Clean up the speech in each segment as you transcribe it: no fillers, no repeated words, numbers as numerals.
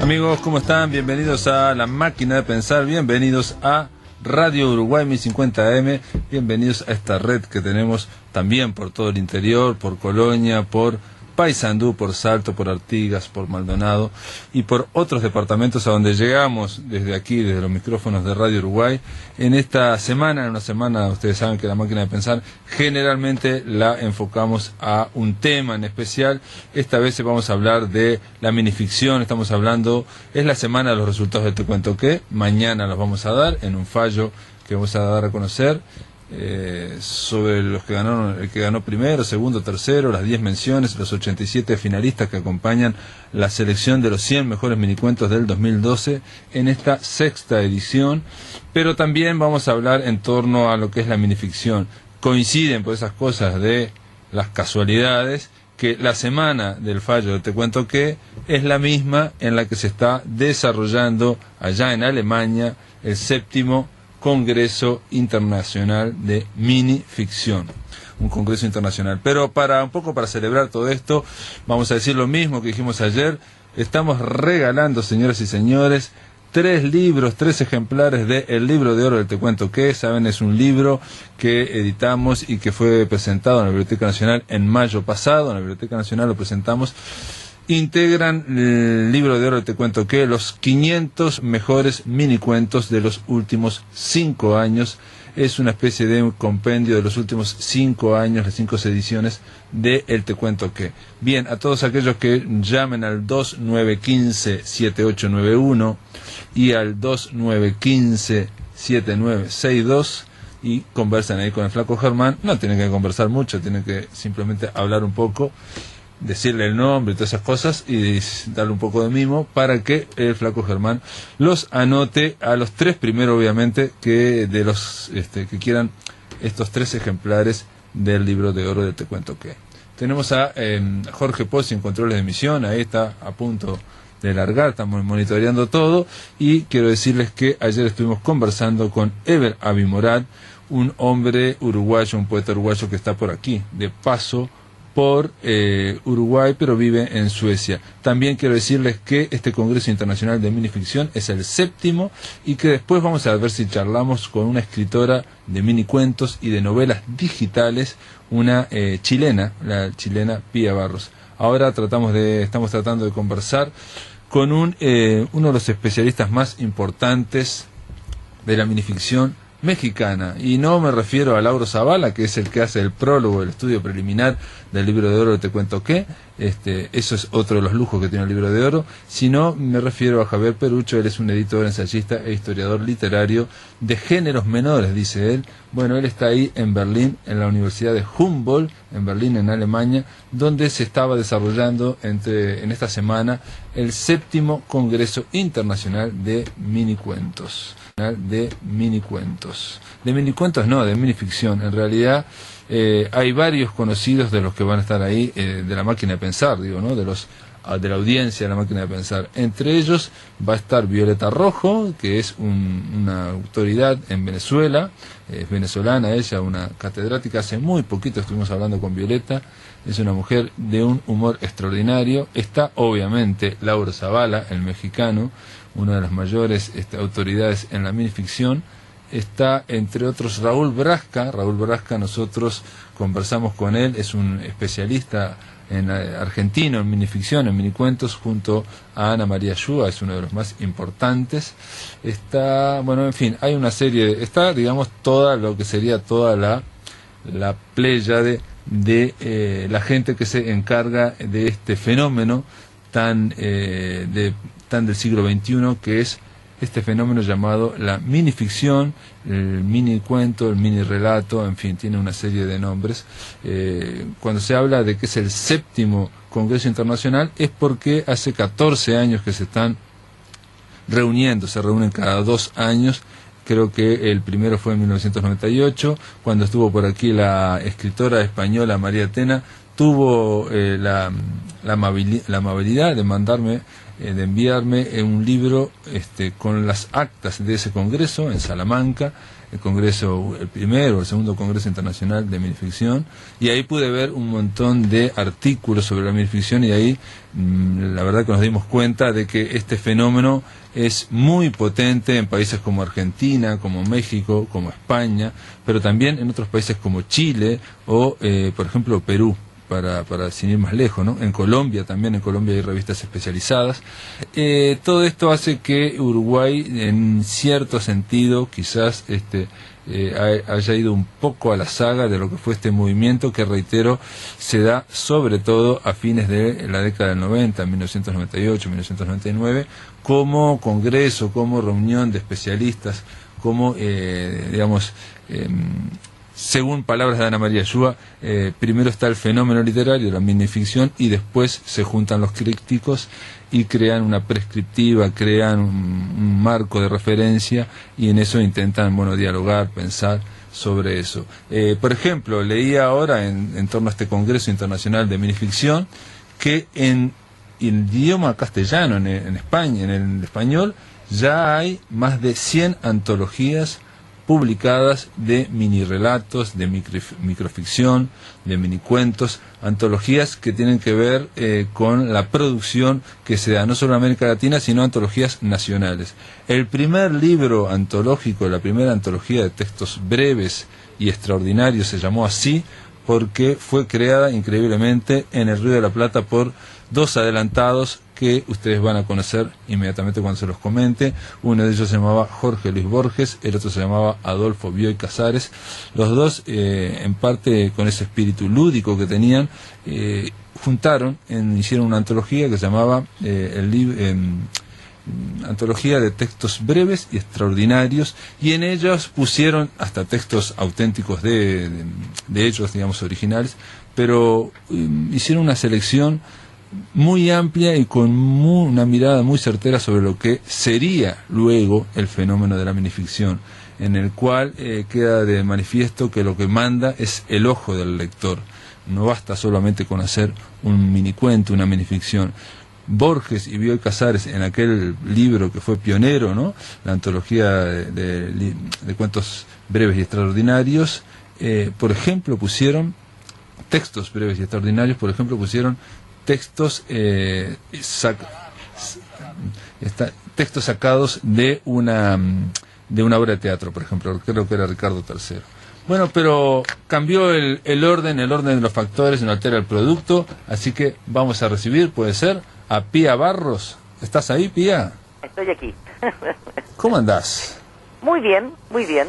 Amigos, ¿cómo están? Bienvenidos a La Máquina de Pensar, bienvenidos a Radio Uruguay 1050 AM, bienvenidos a esta red que tenemos también por todo el interior, por Colonia, por Paysandú, por Salto, por Artigas, por Maldonado y por otros departamentos a donde llegamos desde aquí, desde los micrófonos de Radio Uruguay. En esta semana, en una semana, ustedes saben que La Máquina de Pensar generalmente la enfocamos a un tema en especial. Esta vez vamos a hablar de la minificción, estamos hablando, es la semana de los resultados de Te Cuento Qué, mañana los vamos a dar en un fallo que vamos a dar a conocer. Sobre los que ganaron, el que ganó primero, segundo, tercero, las 10 menciones, los 87 finalistas que acompañan la selección de los 100 mejores minicuentos del 2012 en esta sexta edición. Pero también vamos a hablar en torno a lo que es la minificción. Coinciden por esas cosas de las casualidades que la semana del fallo de Te Cuento Qué es la misma en la que se está desarrollando allá en Alemania el séptimo Congreso Internacional de Minificción, un congreso internacional. Pero un poco para celebrar todo esto, vamos a decir lo mismo que dijimos ayer. Estamos regalando, señoras y señores, 3 libros, 3 ejemplares de El Libro de Oro del Te Cuento Qué. Saben, es un libro que editamos y que fue presentado en la Biblioteca Nacional en mayo pasado. En la Biblioteca Nacional lo presentamos. Integran el Libro de Oro de Te Cuento Qué, los 500 mejores minicuentos de los últimos 5 años. Es una especie de un compendio de los últimos 5 años, las 5 ediciones de El Te Cuento Qué. Bien, a todos aquellos que llamen al 2915-7891 y al 2915-7962 y conversan ahí con el Flaco Germán. No tienen que conversar mucho, tienen que simplemente hablar un poco, decirle el nombre y todas esas cosas y darle un poco de mimo para que el Flaco Germán los anote a los 3 primeros, obviamente, que de los que quieran estos 3 ejemplares del Libro de Oro de Te Cuento Qué. Tenemos a Jorge Pozzi en controles de emisión, ahí está a punto de largar, estamos monitoreando todo, y quiero decirles que ayer estuvimos conversando con Eber Abimorad, un hombre uruguayo, un poeta uruguayo que está por aquí de paso por Uruguay, pero vive en Suecia. También quiero decirles que este Congreso Internacional de Minificción es el 7º y que después vamos a ver si charlamos con una escritora de minicuentos y de novelas digitales, una chilena, la chilena Pía Barros. Ahora estamos tratando de conversar con uno de los especialistas más importantes de la minificción mexicana, y no me refiero a Lauro Zavala, que es el que hace el prólogo, el estudio preliminar del Libro de Oro de Te Cuento Qué. Eso es otro de los lujos que tiene el Libro de Oro, sino me refiero a Javier Perucho. Él es un editor, ensayista e historiador literario de géneros menores, dice él. Bueno, él está ahí en Berlín, en la Universidad de Humboldt, en Berlín, en Alemania, donde se estaba desarrollando en esta semana el 7º Congreso Internacional de Minicuentos. De minicuentos no, de minificción. En realidad hay varios conocidos de los que van a estar ahí, de La Máquina de Pensar, digo, ¿no? De la audiencia de La Máquina de Pensar. Entre ellos va a estar Violeta Rojo, que es una autoridad en Venezuela, es venezolana ella, una catedrática. Hace muy poquito estuvimos hablando con Violeta, es una mujer de un humor extraordinario. Está obviamente Lauro Zavala, el mexicano, una de las mayores autoridades en la minificción. Está, entre otros, Raúl Brasca. Raúl Brasca, nosotros conversamos con él, es un especialista argentino en minificción, en minicuentos, junto a Ana María Yúa, es uno de los más importantes. Está, bueno, en fin, hay una serie, está, digamos, toda lo que sería toda la pléyade de la gente que se encarga de este fenómeno tan del siglo XXI, que es este fenómeno llamado la minificción, el minicuento, el minirelato, en fin, tiene una serie de nombres. Cuando se habla de que es el 7º Congreso Internacional, es porque hace 14 años que se están reuniendo, se reúnen cada 2 años. Creo que el primero fue en 1998, cuando estuvo por aquí la escritora española María Tena. Tuvo la amabilidad de mandarme de enviarme un libro con las actas de ese congreso en Salamanca, el congreso, el primero o el segundo congreso internacional de minificción, y ahí pude ver un montón de artículos sobre la minificción, y ahí la verdad que nos dimos cuenta de que este fenómeno es muy potente en países como Argentina, como México, como España, pero también en otros países como Chile o por ejemplo Perú, para sin ir más lejos, ¿no? En Colombia también, en Colombia hay revistas especializadas. Todo esto hace que Uruguay, en cierto sentido, quizás haya ido un poco a la saga de lo que fue este movimiento, que reitero, se da sobre todo a fines de la década del 90, 1998, 1999, como congreso, como reunión de especialistas, como, digamos, según palabras de Ana María Yúa, primero está el fenómeno literario, la minificción, y después se juntan los críticos y crean una prescriptiva, crean un marco de referencia, y en eso intentan, bueno, dialogar, pensar sobre eso. Por ejemplo, leía ahora en torno a este Congreso Internacional de Minificción que en el idioma castellano, en España, en el español, ya hay más de 100 antologías publicadas de mini relatos, de microficción, de minicuentos, antologías que tienen que ver con la producción que se da no solo en América Latina, sino antologías nacionales. El primer libro antológico, la primera antología de textos breves y extraordinarios se llamó así porque fue creada increíblemente en el Río de la Plata por dos adelantados que ustedes van a conocer inmediatamente cuando se los comente. Uno de ellos se llamaba Jorge Luis Borges, el otro se llamaba Adolfo Bioy Casares. Los dos, en parte con ese espíritu lúdico que tenían, hicieron una antología que se llamaba antología de textos breves y extraordinarios, y en ellos pusieron hasta textos auténticos de ellos, digamos, originales, pero hicieron una selección muy amplia y con una mirada muy certera sobre lo que sería luego el fenómeno de la minificción, en el cual queda de manifiesto que lo que manda es el ojo del lector. No basta solamente con hacer un minicuento, una minificción. Borges y Bioy Casares, en aquel libro que fue pionero, ¿no?, la antología de cuentos breves y extraordinarios, por ejemplo, pusieron textos breves y extraordinarios, por ejemplo, pusieron textos textos sacados de una obra de teatro, por ejemplo, creo que era Ricardo III. Bueno, pero cambió el orden de los factores, no altera el producto, así que vamos a recibir, puede ser, a Pía Barros. ¿Estás ahí, Pía? Estoy aquí. ¿Cómo andás? Muy bien, muy bien.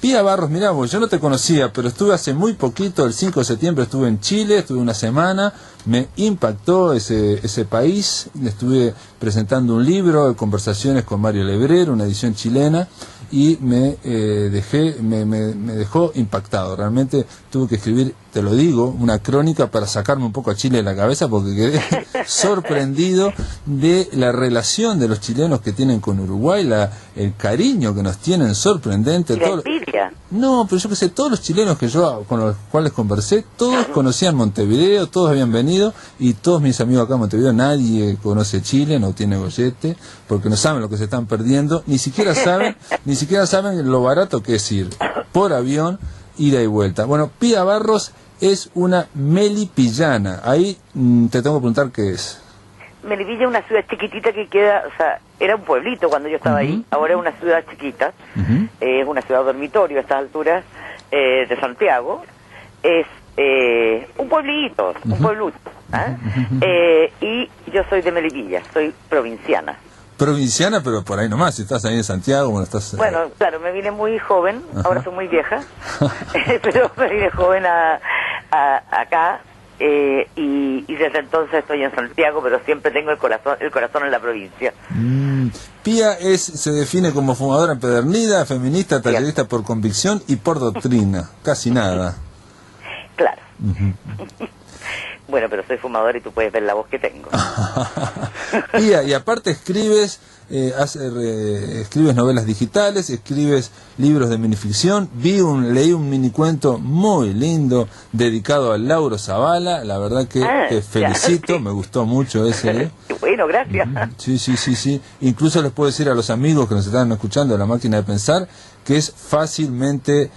Pía Barros, mirá vos, yo no te conocía, pero estuve hace muy poquito, el 5 de septiembre estuve en Chile, estuve una semana, me impactó ese país, estuve presentando un libro de conversaciones con Mario Lebrero, una edición chilena, y me dejó impactado. Realmente tuve que escribir, te lo digo, una crónica para sacarme un poco a Chile de la cabeza, porque quedé sorprendido de la relación de los chilenos que tienen con Uruguay, el cariño que nos tienen, sorprendente. No, pero yo que sé, todos los chilenos con los cuales conversé, todos conocían Montevideo, todos habían venido, y todos mis amigos acá en Montevideo, nadie conoce Chile, no tiene gollete, porque no saben lo que se están perdiendo, ni siquiera saben lo barato que es ir por avión, ida y vuelta. Bueno, Pía Barros es una melipillana. Ahí te tengo que preguntar qué es. Melipilla es una ciudad chiquitita que queda, o sea, era un pueblito cuando yo estaba ahí, ahora es una ciudad chiquita, es una ciudad dormitorio a estas alturas de Santiago, es un pueblito, y yo soy de Melipilla, soy provinciana. Provinciana, pero por ahí nomás, si estás ahí en Santiago, Bueno, claro, me vine muy joven, ahora soy muy vieja, pero me vine joven acá, y desde entonces estoy en Santiago, pero siempre tengo el corazón en la provincia. Pía se define como fumadora empedernida, feminista, tallerista por convicción y por doctrina, casi nada. Claro. Bueno, pero soy fumador y tú puedes ver la voz que tengo. Pía, y aparte escribes novelas digitales, escribes libros de minificción. Leí un minicuento muy lindo dedicado a Lauro Zavala, la verdad que te felicito, sí. Me gustó mucho ese. bueno, gracias. Sí. Incluso les puedo decir a los amigos que nos están escuchando de La Máquina de Pensar que es fácilmente,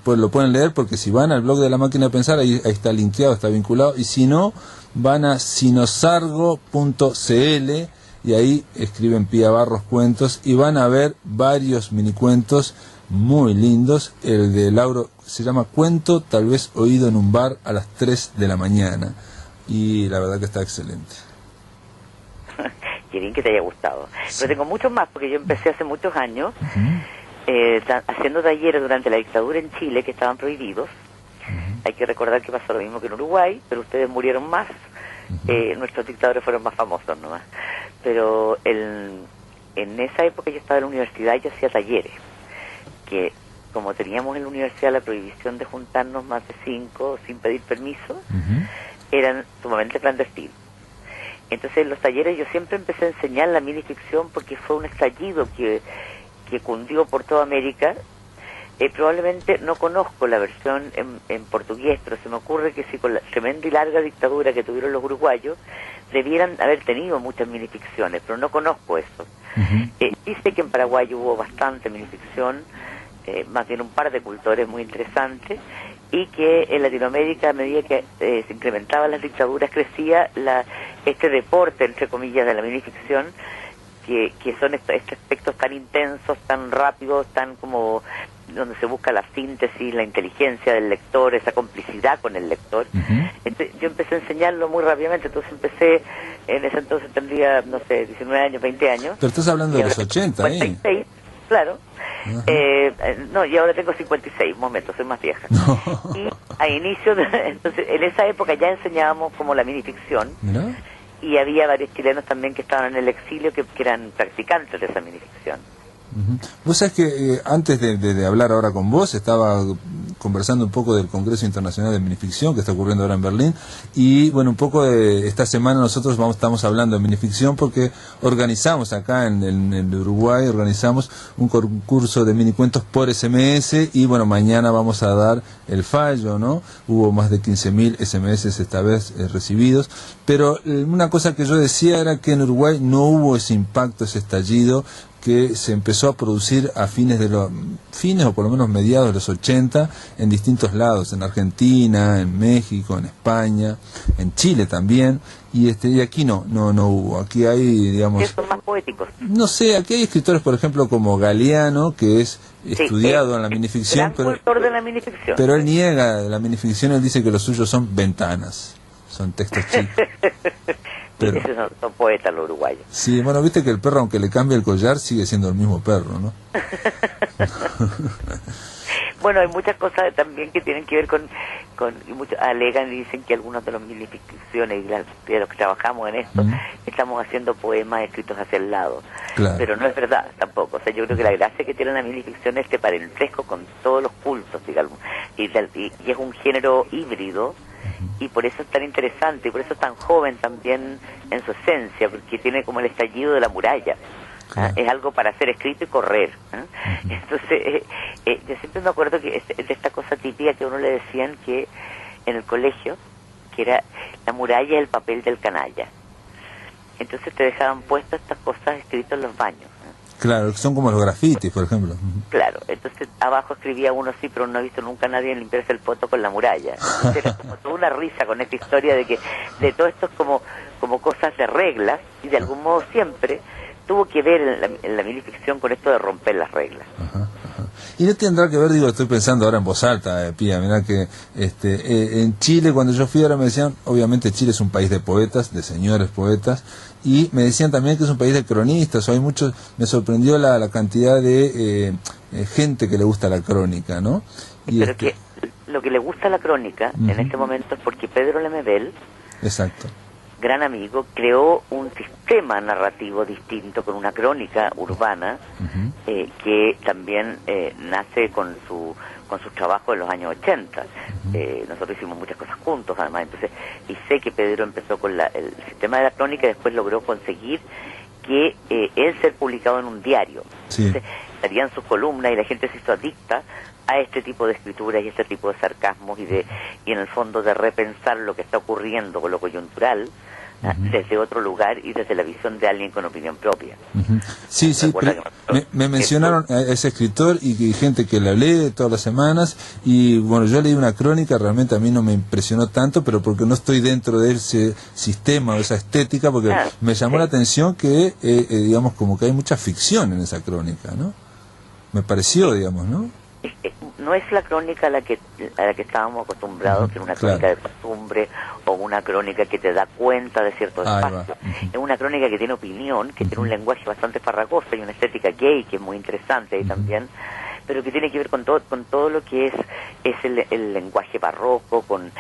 pues lo pueden leer, porque si van al blog de La Máquina de Pensar, ahí está linkeado, está vinculado, y si no, van a sinosargo.cl y ahí escriben Pía Barros Cuentos y van a ver varios minicuentos muy lindos. El de Lauro se llama Cuento tal vez oído en un bar a las 3 de la mañana, y la verdad que está excelente. Qué bien que te haya gustado. Sí. Pero tengo muchos más, porque yo empecé hace muchos años haciendo talleres durante la dictadura en Chile, que estaban prohibidos. Hay que recordar que pasó lo mismo que en Uruguay, pero ustedes murieron más. Nuestros dictadores fueron más famosos nomás. Pero en esa época yo estaba en la universidad y yo hacía talleres, que como teníamos en la universidad la prohibición de juntarnos más de 5 sin pedir permiso, eran sumamente clandestinos. Entonces en los talleres yo siempre empecé a enseñar la minificción, porque fue un estallido que cundió por toda América. Probablemente no conozco la versión en portugués, pero se me ocurre que si con la tremenda y larga dictadura que tuvieron los uruguayos, debieran haber tenido muchas minificciones, pero no conozco eso. Dice que en Paraguay hubo bastante minificción, más bien un par de cultores muy interesantes, y que en Latinoamérica, a medida que se incrementaban las dictaduras, crecía este deporte, entre comillas, de la minificción, que son estos aspectos tan intensos, tan rápidos, tan como donde se busca la síntesis, la inteligencia del lector, esa complicidad con el lector. Entonces, yo empecé a enseñarlo muy rápidamente, entonces empecé, en ese entonces tendría, no sé, 19 años, 20 años. Pero estás hablando de los 80, 56, claro. No, y ahora tengo 56, momentos, soy más vieja. No. Y a inicio, entonces, en esa época ya enseñábamos como la minificción. ¿No? Y había varios chilenos también que estaban en el exilio que eran practicantes de esa minificción. Vos sabés que antes de hablar ahora con vos, estaba conversando un poco del Congreso Internacional de Minificción que está ocurriendo ahora en Berlín, y bueno, un poco de esta semana nosotros estamos hablando de minificción porque organizamos acá en el Uruguay, organizamos un concurso de minicuentos por SMS, y bueno, mañana vamos a dar el fallo, ¿no? Hubo más de 15.000 SMS esta vez recibidos, pero una cosa que yo decía era que en Uruguay no hubo ese impacto, ese estallido que se empezó a producir a fines o por lo menos mediados de los 80 en distintos lados, en Argentina, en México, en España, en Chile también, y aquí no hubo. Aquí hay, digamos, que son más poéticos. No sé, aquí hay escritores, por ejemplo, como Galeano, que es estudiado en la minificción, de la minificción, pero él niega la minificción, él dice que los suyos son ventanas, son textos chicos. Pero, esos son poetas los uruguayos. Sí, bueno, viste que el perro, aunque le cambie el collar, sigue siendo el mismo perro, ¿no? Bueno, hay muchas cosas también que tienen que ver con y muchos alegan y dicen que algunos de los minificciones y de los que trabajamos en esto, estamos haciendo poemas escritos hacia el lado. Claro. Pero no es verdad tampoco. O sea, yo creo que la gracia que tiene la minificción es este parentesco con todos los cultos, digamos, y es un género híbrido. Y por eso es tan interesante, y por eso es tan joven también en su esencia, porque tiene como el estallido de la muralla. Claro. Es algo para ser escrito y correr. Entonces, yo siempre me acuerdo que de esta cosa típica que a uno le decían que en el colegio, que era la muralla es el papel del canalla. Entonces te dejaban puestas estas cosas escritas en los baños. Claro, que son como los grafitis, por ejemplo. Claro, entonces abajo escribía uno así, pero no he visto nunca a nadie limpiarse el poto con la muralla. Entonces era como toda una risa con esta historia de que de todo esto es como cosas de reglas, y de algún modo siempre tuvo que ver en la minificción con esto de romper las reglas. Y no tendrá que ver, digo, estoy pensando ahora en voz alta, Pía, mirá que en Chile, cuando yo fui ahora me decían, obviamente Chile es un país de poetas, de señores poetas, y me decían también que es un país de cronistas, o hay muchos, me sorprendió la cantidad de gente que le gusta la crónica, ¿no? Y pero que lo que le gusta a la crónica en este momento es porque Pedro Lemebel, exacto, gran amigo, creó un sistema narrativo distinto con una crónica urbana que también nace con sus trabajos en los años 80. Nosotros hicimos muchas cosas juntos, además. Entonces, y sé que Pedro empezó con el sistema de la crónica y después logró conseguir que él ser publicado en un diario. Sí. Entonces, salían sus columnas y la gente se hizo adicta a este tipo de escrituras y este tipo de sarcasmos y en el fondo de repensar lo que está ocurriendo con lo coyuntural desde otro lugar y desde la visión de alguien con opinión propia. Sí, sí, me mencionaron a ese escritor y gente que la lee todas las semanas, y bueno, yo leí una crónica, realmente a mí no me impresionó tanto, pero porque no estoy dentro de ese sistema o esa estética, porque me llamó la atención que, digamos, como que hay mucha ficción en esa crónica, ¿no? Me pareció, digamos, ¿no? No es la crónica a la que estábamos acostumbrados, que es una crónica de costumbre o una crónica que te da cuenta de ciertos espacios. Es una crónica que tiene opinión, que tiene un lenguaje bastante farragoso y una estética gay que es muy interesante ahí también, pero que tiene que ver con todo lo que es el lenguaje barroco, con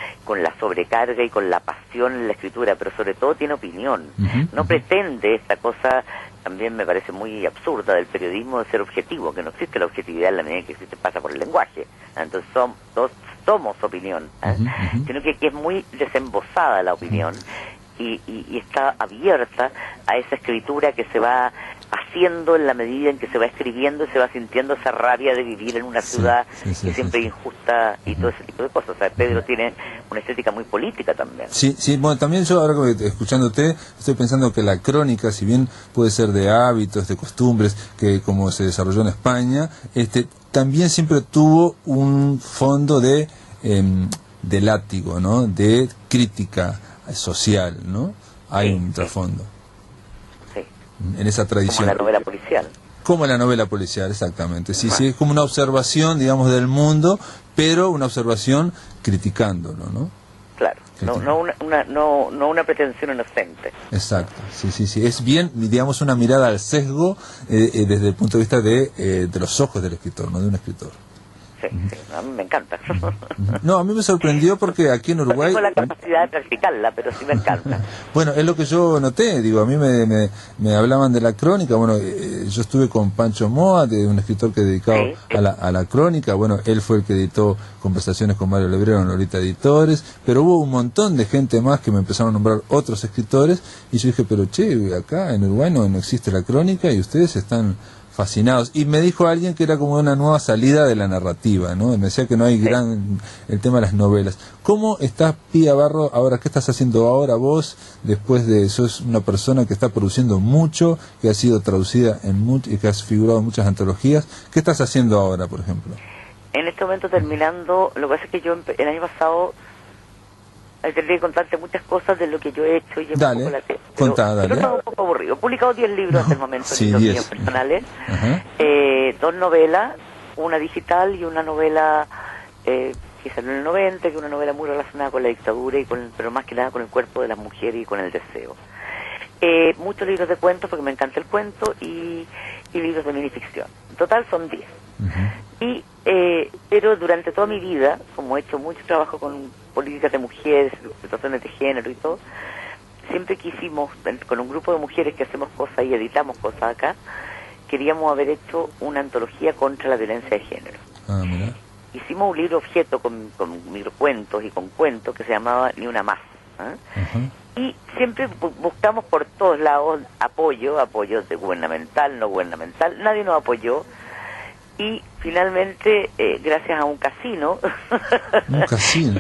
la sobrecarga y con la pasión en la escritura, pero sobre todo tiene opinión. No pretende esta cosa, también me parece muy absurda, del periodismo, de ser objetivo, que no existe la objetividad en la medida que existe, pasa por el lenguaje. Entonces somos opinión, sino que es muy desembosada la opinión y está abierta a esa escritura que se va haciendo en la medida en que se va escribiendo y se va sintiendo esa rabia de vivir en una ciudad que siempre es injusta y todo ese tipo de cosas. O sea, Pedro tiene una estética muy política también. Sí, sí, bueno, también yo ahora escuchándote estoy pensando que la crónica, si bien puede ser de hábitos, de costumbres, que como se desarrolló en España, también siempre tuvo un fondo de látigo, ¿no? De crítica social, ¿no? Hay un trasfondo. En esa tradición. Como la novela policial. Como la novela policial, exactamente. Sí, sí, es como una observación, digamos, del mundo, pero una observación criticándolo, ¿no? Claro, no una pretensión inocente. Exacto, sí, sí, sí. Es bien, digamos, una mirada al sesgo desde el punto de vista de los ojos del escritor, no de un escritor. Sí, a mí me encanta. No, a mí me sorprendió porque aquí en Uruguay... No tengo la capacidad de practicarla, pero sí me encanta. Bueno, es lo que yo noté, digo, a mí me hablaban de la crónica, bueno, yo estuve con Pancho Moa, de un escritor que dedicado a la crónica, bueno, él fue el que editó Conversaciones con Mario Lebrero en Lolita Editores, pero hubo un montón de gente más que me empezaron a nombrar otros escritores, y yo dije, pero che, acá en Uruguay no existe la crónica y ustedes están fascinados. Y me dijo alguien que era como una nueva salida de la narrativa, ¿no? Me decía que no hay el tema de las novelas. ¿Cómo estás, Pía Barro, ahora? ¿Qué estás haciendo ahora vos? Después de eso, es una persona que está produciendo mucho, que ha sido traducida y que has figurado en muchas antologías. ¿Qué estás haciendo ahora, por ejemplo? En este momento terminando, lo que pasa es que yo el año pasado tendría que contarte muchas cosas de lo que yo he hecho y dale, contá, dale. Pero está un poco aburrido. He publicado 10 libros hasta el momento, libros míos personales, 2 novelas, una digital y una novela que salió en el 90, que es una novela muy relacionada con la dictadura, pero más que nada con el cuerpo de las mujeres y con el deseo. Muchos libros de cuentos, porque me encanta el cuento, y libros de minificción. En total son 10. Pero durante toda mi vida, como he hecho mucho trabajo con políticas de mujeres, situaciones de género y todo, siempre quisimos, con un grupo de mujeres que hacemos cosas y editamos cosas acá, queríamos haber hecho una antología contra la violencia de género. Mira. Hicimos un libro objeto con microcuentos y con cuentos que se llamaba Ni una más. Y siempre buscamos por todos lados apoyo de gubernamental, no gubernamental, nadie nos apoyó. Y finalmente, gracias a un casino,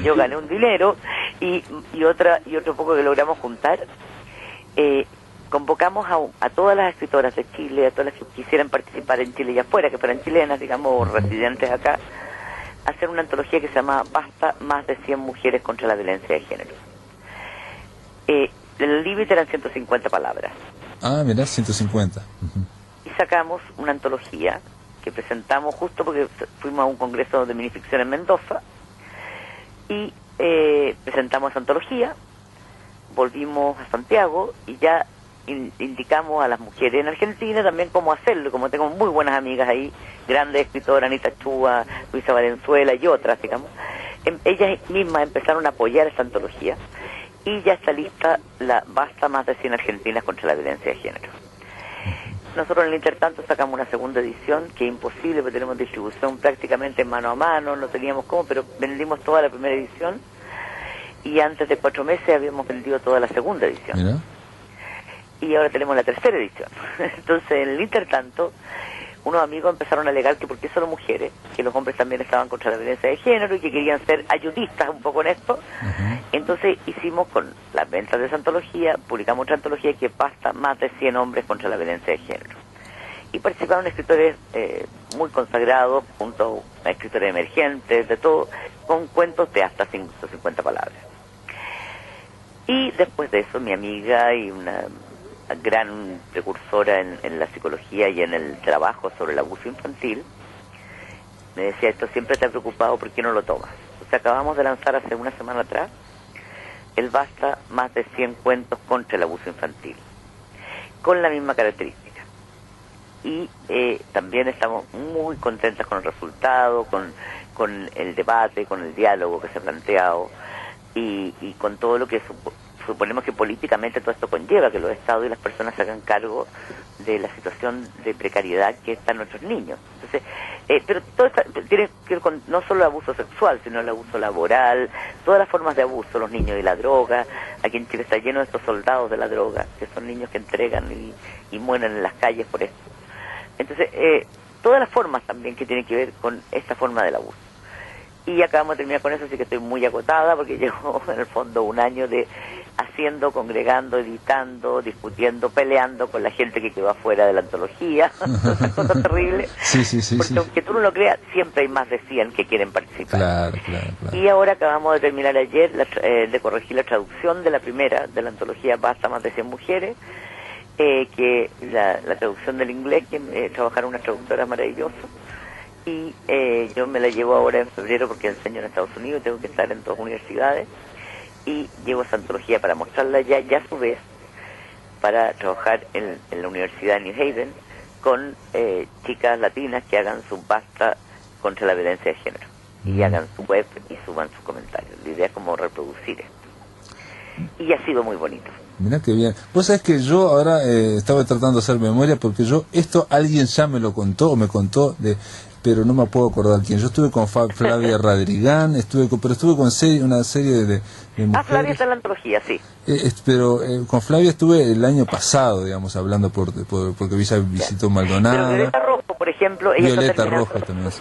yo gané un dinero y otro poco que logramos juntar, convocamos a todas las escritoras de Chile, a todas las que quisieran participar en Chile y afuera, que fueran chilenas, digamos, residentes acá, a hacer una antología que se llama Basta, más de 100 mujeres contra la violencia de género. El límite eran 150 palabras. Mirá, 150. Y sacamos una antología que presentamos justo porque fuimos a un congreso de minificción en Mendoza y presentamos esa antología, volvimos a Santiago y ya indicamos a las mujeres en Argentina también cómo hacerlo, como tengo muy buenas amigas ahí, grandes escritoras, Anita Chúa, Luisa Valenzuela y otras, digamos, ellas mismas empezaron a apoyar esta antología y ya está lista la Basta, más de 100 argentinas contra la violencia de género. Nosotros en el intertanto sacamos una segunda edición, que es imposible porque tenemos distribución prácticamente mano a mano, no teníamos cómo, pero vendimos toda la primera edición y antes de 4 meses habíamos vendido toda la segunda edición. Mira. Y ahora tenemos la tercera edición. Entonces en el intertanto unos amigos empezaron a alegar que porque solo mujeres, que los hombres también estaban contra la violencia de género y que querían ser ayudistas un poco en esto. Entonces hicimos con las ventas de esa antología, publicamos otra antología que basta más de 100 hombres contra la violencia de género. Y participaron escritores muy consagrados, junto a escritores emergentes, de todo, con cuentos de hasta 150 palabras. Y después de eso, mi amiga y una gran precursora en la psicología y en el trabajo sobre el abuso infantil, me decía, esto siempre te ha preocupado, ¿por qué no lo tomas? O sea, acabamos de lanzar hace una semana atrás el Basta, más de 100 cuentos contra el abuso infantil, con la misma característica. Y también estamos muy contentas con el resultado, con el debate, con el diálogo que se ha planteado y con todo lo que suponemos que políticamente todo esto conlleva, que los estados y las personas se hagan cargo de la situación de precariedad que están nuestros niños. Entonces, pero todo esto tiene que ver con no solo el abuso sexual, sino el abuso laboral, todas las formas de abuso, los niños y la droga. Aquí en Chile está lleno de estos soldados de la droga, que son niños que entregan y mueren en las calles por esto. Entonces, todas las formas también que tienen que ver con esta forma del abuso. Y acabamos de terminar con eso, así que estoy muy agotada porque llevo en el fondo un año de haciendo, congregando, editando, discutiendo, peleando con la gente que quedó afuera de la antología. Esas cosas terribles. Sí. Porque aunque tú no lo creas, siempre hay más de 100 que quieren participar. Claro. Y ahora acabamos de terminar ayer de corregir la traducción de la primera, de la antología Basta, más de 100 mujeres, que la traducción del inglés, que trabajaron unas traductoras maravillosas. Y yo me la llevo ahora en febrero porque enseño en Estados Unidos, tengo que estar en 2 universidades, y llevo esa antología para mostrarla ya a su vez, para trabajar en la Universidad de New Haven con chicas latinas que hagan su Basta contra la violencia de género, y hagan su web y suban sus comentarios. La idea es como reproducir esto. Y ha sido muy bonito. Mirá qué bien. Vos sabés que yo ahora estaba tratando de hacer memoria porque esto alguien ya me lo contó o me contó pero no me puedo acordar quién. Yo estuve con Flavia Radrigán, pero estuve con una serie de mujeres. Flavia está en la antología, sí. Pero con Flavia estuve el año pasado, digamos, hablando porque visitó Maldonado. Pero Violeta Rojo, por ejemplo, ella Violeta Rojo también.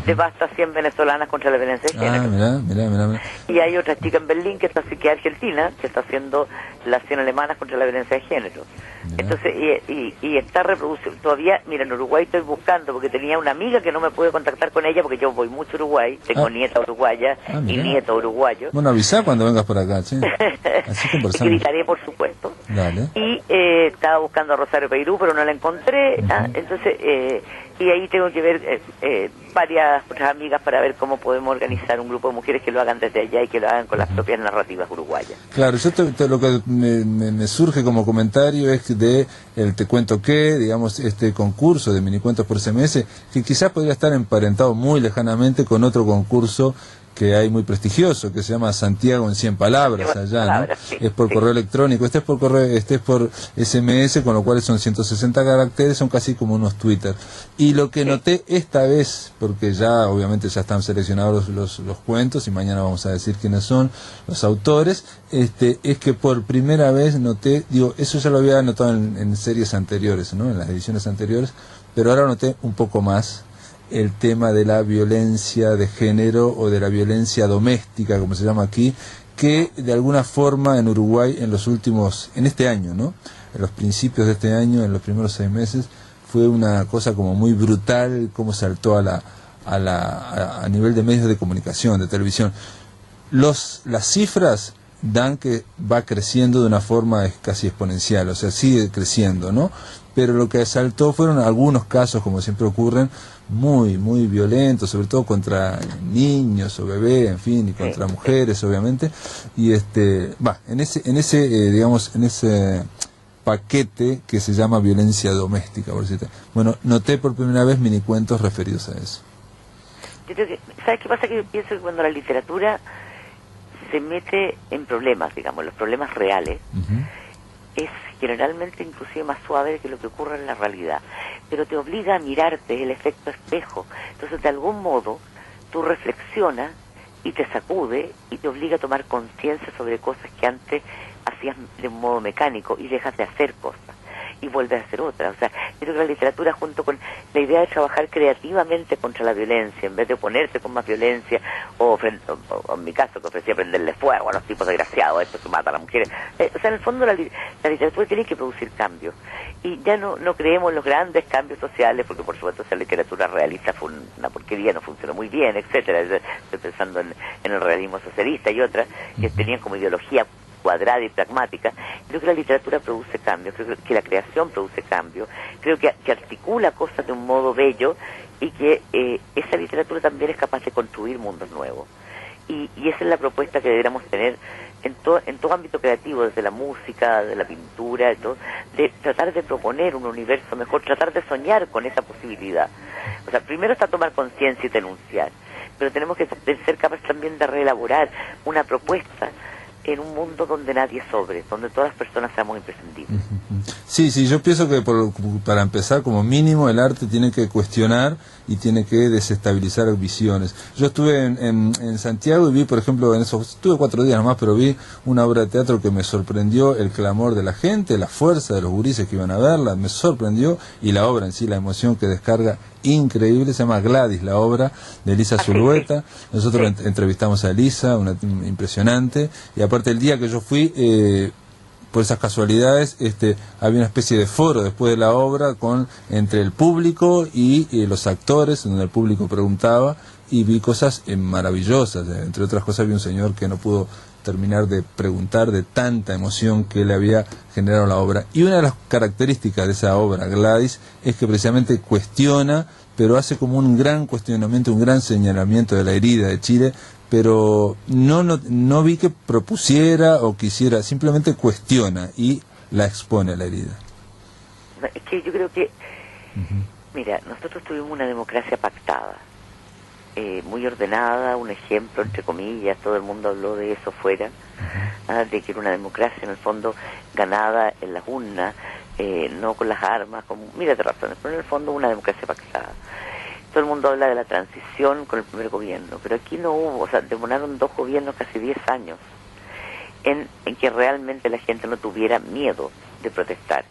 De Basta 100 venezolanas contra la violencia de género. Mirá. Y hay otra chica en Berlín que es argentina, que está haciendo las 100 alemanas contra la violencia de género. Mirá. Entonces, y está reproduciendo. Todavía, mira, en Uruguay estoy buscando, porque tenía una amiga que no me pude contactar con ella, porque yo voy mucho a Uruguay, tengo nieta uruguaya y nieto uruguayo. Bueno, avisá cuando vengas por acá, ¿sí? Así conversamos. Gritaré, por supuesto. Dale. Y estaba buscando a Rosario Peirú, pero no la encontré. Entonces, y ahí tengo que ver varias otras amigas para ver cómo podemos organizar un grupo de mujeres que lo hagan desde allá y que lo hagan con las propias narrativas uruguayas. Claro, yo lo que me surge como comentario es el Te Cuento Qué, digamos, este concurso de minicuentos por SMS, que quizás podría estar emparentado muy lejanamente con otro concurso que hay muy prestigioso, que se llama Santiago en 100 palabras allá, ¿no? Sí, es por correo electrónico, este es por SMS, con lo cual son 160 caracteres, son casi como unos Twitter. Y lo que noté esta vez, porque ya obviamente ya están seleccionados los cuentos y mañana vamos a decir quiénes son los autores, es que por primera vez noté, eso ya lo había notado en series anteriores, ¿no? En las ediciones anteriores, pero ahora noté un poco más el tema de la violencia de género o de la violencia doméstica, como se llama aquí, que de alguna forma en Uruguay en este año, ¿no? En los principios de este año, en los primeros 6 meses, fue una cosa como muy brutal, cómo saltó a nivel de medios de comunicación, de televisión. Las cifras dan que va creciendo de una forma casi exponencial, o sea, sigue creciendo, ¿no? Pero lo que saltó fueron algunos casos, como siempre ocurren, muy violentos, sobre todo contra niños o bebés, en fin, y contra mujeres, obviamente. Y en ese paquete que se llama violencia doméstica, por decirte. Bueno, noté por primera vez minicuentos referidos a eso. Yo creo que, ¿sabes qué pasa? Que yo pienso que cuando la literatura se mete en problemas, digamos, los problemas reales, es generalmente inclusive más suave que lo que ocurre en la realidad, pero te obliga a mirarte, el efecto espejo. Entonces, de algún modo, tú reflexionas y te sacude y te obliga a tomar conciencia sobre cosas que antes hacías de un modo mecánico y dejas de hacer cosas. y vuelves a hacer otra. O sea, yo creo que la literatura, junto con la idea de trabajar creativamente contra la violencia, en vez de oponerse con más violencia, o en mi caso, que ofrecía prenderle fuego a los tipos desgraciados, estos que matan a las mujeres. O sea, en el fondo la literatura tiene que producir cambios. Y ya no creemos en los grandes cambios sociales, porque por supuesto esa literatura realista fue una porquería, no funcionó muy bien, etcétera. Estoy pensando en el realismo socialista y otras que tenían como ideología cuadrada y pragmática. Creo que la literatura produce cambios, creo que la creación produce cambios, creo que articula cosas de un modo bello, y que esa literatura también es capaz de construir mundos nuevos. Y esa es la propuesta que deberíamos tener en todo ámbito creativo, desde la música, de la pintura, de todo, de tratar de proponer un universo mejor, tratar de soñar con esa posibilidad. O sea, primero está tomar conciencia y denunciar, pero tenemos que ser capaces también de reelaborar una propuesta en un mundo donde nadie sobre, donde todas las personas seamos imprescindibles. Sí, yo pienso que para empezar, como mínimo, el arte tiene que cuestionar y tiene que desestabilizar visiones. Yo estuve en Santiago y vi, por ejemplo, estuve 4 días nomás, pero vi una obra de teatro que me sorprendió, el clamor de la gente, la fuerza de los gurises que iban a verla, me sorprendió, y la obra en sí, la emoción que descarga, increíble. Se llama Gladys, la obra de Elisa Zulueta. Nosotros entrevistamos a Elisa, una impresionante, y aparte el día que yo fui, por esas casualidades, había una especie de foro después de la obra entre el público y los actores, donde el público preguntaba, y vi cosas maravillosas. Entre otras cosas, vi un señor que no pudo terminar de preguntar de tanta emoción que le había generado la obra. Y una de las características de esa obra, Gladys, es que precisamente cuestiona, pero hace como un gran cuestionamiento, un gran señalamiento de la herida de Chile, pero no vi que propusiera o quisiera, simplemente cuestiona y la expone a la herida. Es que yo creo que, mira, nosotros tuvimos una democracia pactada, muy ordenada, un ejemplo, entre comillas, todo el mundo habló de eso fuera, de que era una democracia en el fondo ganada en las urnas, no con las armas, mira de razones, pero en el fondo una democracia pactada. Todo el mundo habla de la transición con el primer gobierno, pero aquí no hubo, o sea, demoraron 2 gobiernos, casi 10 años, en que realmente la gente no tuviera miedo de protestar.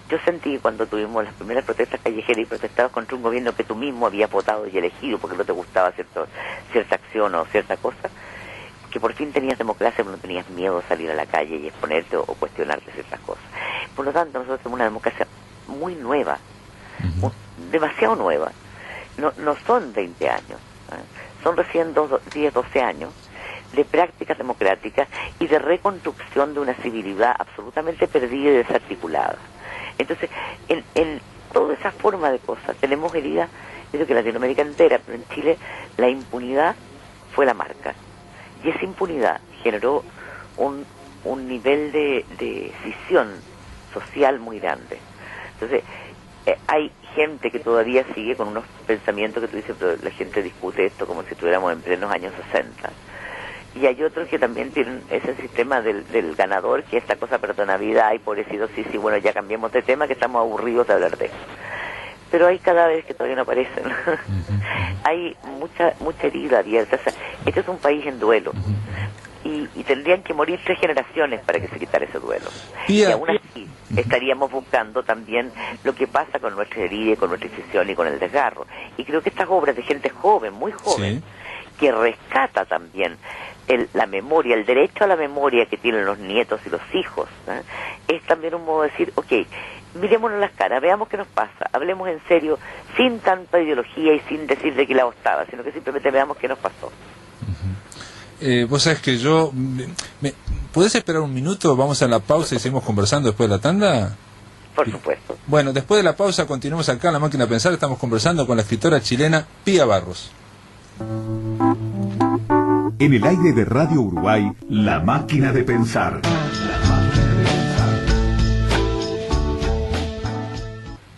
Yo sentí cuando tuvimos las primeras protestas callejeras y protestabas contra un gobierno que tú mismo habías votado y elegido porque no te gustaba cierta acción o cierta cosa, que por fin tenías democracia, pero no tenías miedo a salir a la calle y exponerte o cuestionarte ciertas cosas. Por lo tanto, nosotros tenemos una democracia muy nueva, demasiado nueva. No son 20 años, son recién 10, 12 años de prácticas democráticas y de reconstrucción de una civilidad absolutamente perdida y desarticulada. Entonces, en toda esa forma de cosas tenemos heridas, yo creo que en Latinoamérica entera, pero en Chile la impunidad fue la marca. Y esa impunidad generó un nivel de escisión social muy grande. Entonces, hay gente que todavía sigue con unos pensamientos que tú dices, pero la gente discute esto como si estuviéramos en plenos años 60. Y hay otros que también tienen ese sistema del ganador, que esta cosa perdona vida, ay pobrecito, sí, bueno, ya cambiemos de tema, que estamos aburridos de hablar de eso. Pero hay cada vez que todavía no aparecen. Hay mucha herida abierta. O sea, este es un país en duelo. Y tendrían que morir 3 generaciones para que se quitara ese duelo. Y aún así estaríamos buscando también lo que pasa con nuestra herida, con nuestra decisión y con el desgarro. Y creo que estas obras de gente joven, muy joven, que rescata también la memoria, el derecho a la memoria que tienen los nietos y los hijos, es también un modo de decir, ok, mirémonos las caras, veamos qué nos pasa, hablemos en serio, sin tanta ideología y sin decir de qué lado estaba, sino que simplemente veamos qué nos pasó. Vos sabés que ¿podés esperar un minuto? Vamos a la pausa y seguimos conversando después de la tanda. Por supuesto. Bueno, después de la pausa continuamos acá en La Máquina de Pensar. Estamos conversando con la escritora chilena Pía Barros. En el aire de Radio Uruguay, La Máquina de Pensar.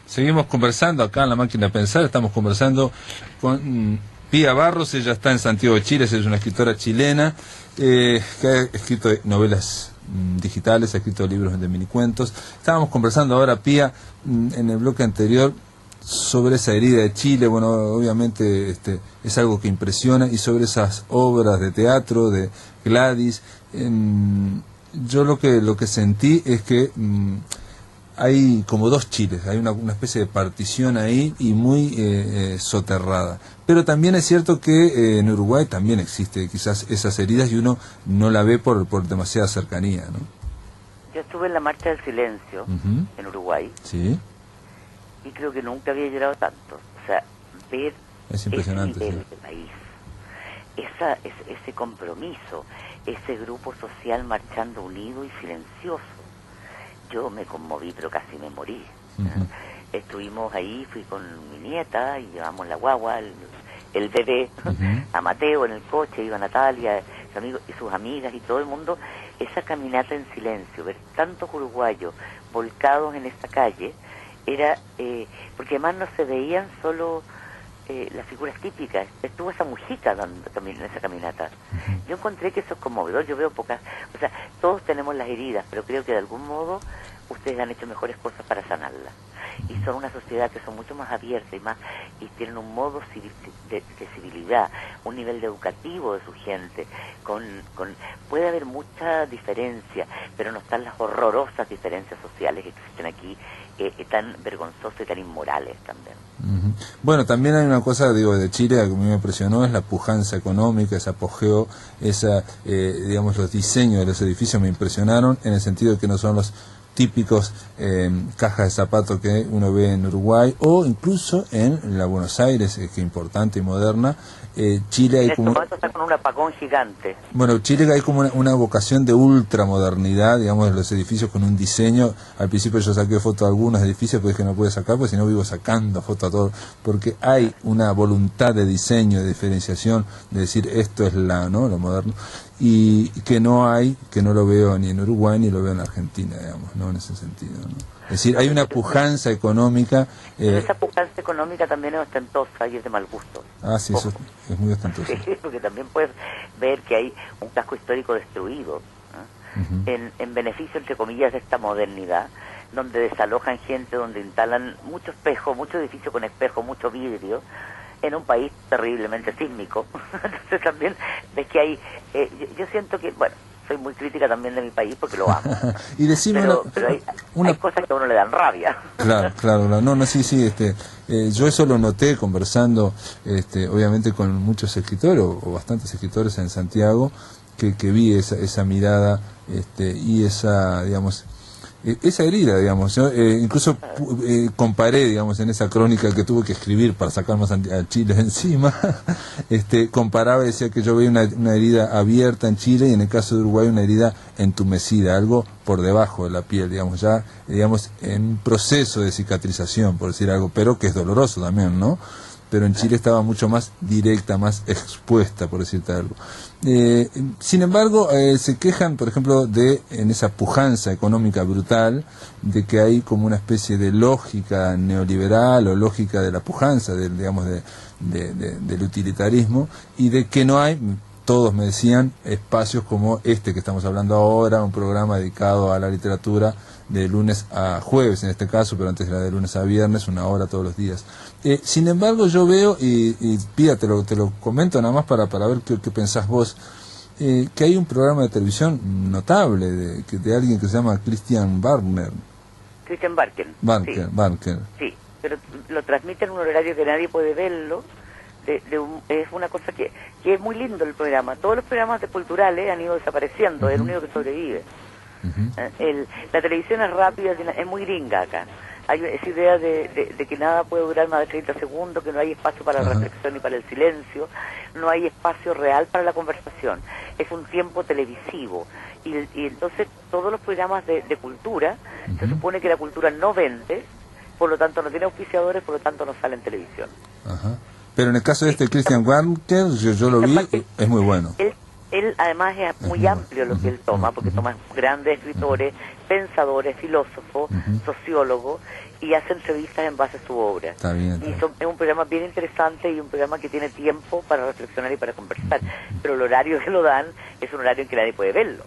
Seguimos conversando acá en La Máquina de Pensar. Estamos conversando con Pía Barros. Ella está en Santiago de Chile, es una escritora chilena que ha escrito novelas digitales, ha escrito libros de minicuentos. Estábamos conversando ahora, Pía, en el bloque anterior, sobre esa herida de Chile. Bueno, obviamente es algo que impresiona, y sobre esas obras de teatro de Gladys. Yo lo que sentí es que hay como dos Chiles, hay una especie de partición ahí y muy soterrada. Pero también es cierto que en Uruguay también existe quizás esas heridas y uno no la ve por demasiada cercanía, ¿no? Yo estuve en la Marcha del Silencio en Uruguay. Sí. Y creo que nunca había llorado tanto. O sea, ver es impresionante, ese nivel de país, ese compromiso, ese grupo social marchando unido y silencioso. Yo me conmoví, pero casi me morí. Estuvimos ahí, fui con mi nieta y llevamos la guagua, el bebé, a Mateo en el coche, iba Natalia, sus amigos y sus amigas y todo el mundo. Esa caminata en silencio, ver tantos uruguayos volcados en esta calle, era porque además no se veían solo las figuras típicas. Estuvo esa Mujica también en esa caminata. Yo encontré que eso es conmovedor. Yo veo pocas, o sea, todos tenemos las heridas, pero creo que de algún modo ustedes han hecho mejores cosas para sanarlas. Y son una sociedad que son mucho más abierta y tienen un modo de civilidad, un nivel educativo de su gente. Puede haber mucha diferencia, pero no están las horrorosas diferencias sociales que existen aquí, tan vergonzosas y tan inmorales también. Bueno, también hay una cosa, digo, de Chile que a mí me impresionó, es la pujanza económica, ese apogeo, digamos, los diseños de los edificios me impresionaron, en el sentido de que no son los típicos cajas de zapatos que uno ve en Uruguay o incluso en la Buenos Aires, que es importante y moderna. Chile hay como está con un apagón gigante. Bueno, Chile hay como una vocación de ultramodernidad, digamos, de los edificios con un diseño. Al principio yo saqué fotos de algunos edificios, pero dije no pude sacar, porque si no vivo sacando fotos a todos, porque hay una voluntad de diseño, de diferenciación, de decir esto es lo moderno, y que no lo veo ni en Uruguay ni lo veo en Argentina, digamos, no en ese sentido, ¿no? Es decir, hay una pujanza económica. Pero esa pujanza económica también es ostentosa y es de mal gusto. Ah, sí, eso es muy ostentoso. Sí, porque también puedes ver que hay un casco histórico destruido, ¿no? En beneficio, entre comillas, de esta modernidad, donde desalojan gente, donde instalan mucho espejo, mucho edificio con espejo, mucho vidrio, en un país terriblemente sísmico. Entonces también ves que hay... yo siento que, bueno, soy muy crítica también de mi país porque lo amo. Y decime pero hay cosas que a uno le dan rabia. Claro, no, sí, yo eso lo noté conversando, obviamente con muchos escritores, o bastantes escritores en Santiago, que vi esa mirada, y esa, digamos, esa herida, digamos. Yo incluso comparé, digamos, en esa crónica que tuve que escribir para sacar más a Chile encima, comparaba y decía que yo veía una herida abierta en Chile y en el caso de Uruguay una herida entumecida, algo por debajo de la piel, digamos, ya, digamos, en un proceso de cicatrización, por decir algo, pero que es doloroso también, ¿no? Pero en Chile estaba mucho más directa, más expuesta, por decirte algo. Sin embargo, se quejan, por ejemplo, en esa pujanza económica brutal, de que hay como una especie de lógica neoliberal o lógica de la pujanza, digamos, del utilitarismo, y de que no hay, todos me decían, espacios como este que estamos hablando ahora, un programa dedicado a la literatura de lunes a jueves en este caso, pero antes era de lunes a viernes, 1 hora todos los días. Sin embargo, yo veo, y Pía, te lo comento nada más para ver qué pensás vos, que hay un programa de televisión notable de alguien que se llama Christian Barker. Christian Barker. Barker. Sí, pero lo transmite en un horario que nadie puede verlo. Es una cosa que es muy lindo el programa. Todos los programas culturales han ido desapareciendo, es el único que sobrevive. La televisión es rápida, es muy gringa acá. Hay esa idea de que nada puede durar más de 30 segundos, que no hay espacio para la reflexión ni para el silencio, no hay espacio real para la conversación. Es un tiempo televisivo. Y entonces todos los programas de cultura, se supone que la cultura no vende, por lo tanto no tiene auspiciadores, por lo tanto no sale en televisión. Pero en el caso de Christian Barker, yo lo vi, es muy bueno. Él además es muy amplio lo que él toma, porque toma grandes escritores, pensadores, filósofos, sociólogos, y hace entrevistas en base a su obra. Está bien. Es un programa bien interesante y un programa que tiene tiempo para reflexionar y para conversar. Pero el horario que lo dan es un horario en que nadie puede verlo.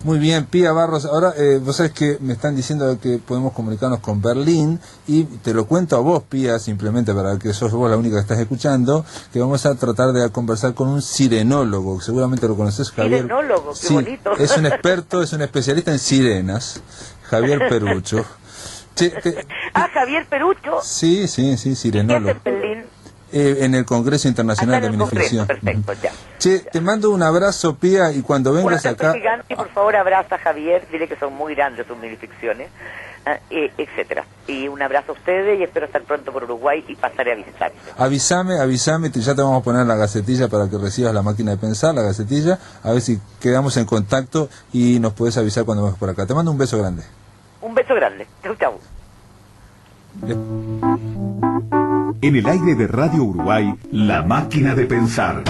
Muy bien, Pía Barros. Ahora, vos sabés que me están diciendo que podemos comunicarnos con Berlín, y te lo cuento a vos, Pía, simplemente para que sos vos la única que estás escuchando, que vamos a tratar de conversar con un sirenólogo, que seguramente lo conoces, Javier. Sirenólogo, qué bonito. Es un experto, es un especialista en sirenas, Javier Perucho, Che, Javier Perucho. Sí, sirenólogo. ¿Qué hace en Berlín? En el Congreso Internacional de Minificción. Perfecto, ya. Che, te mando un abrazo, Pía, y cuando vengas acá... Gigante, y por favor abraza a Javier, dile que son muy grandes sus minificciones, etcétera. Y un abrazo a ustedes y espero estar pronto por Uruguay y pasaré a visitar. Avísame, ya te vamos a poner la gacetilla para que recibas la máquina de pensar, la gacetilla, a ver si quedamos en contacto y nos puedes avisar cuando vengas por acá. Te mando un beso grande. Un beso grande. Chau, chau. En el aire de Radio Uruguay, La Máquina de Pensar.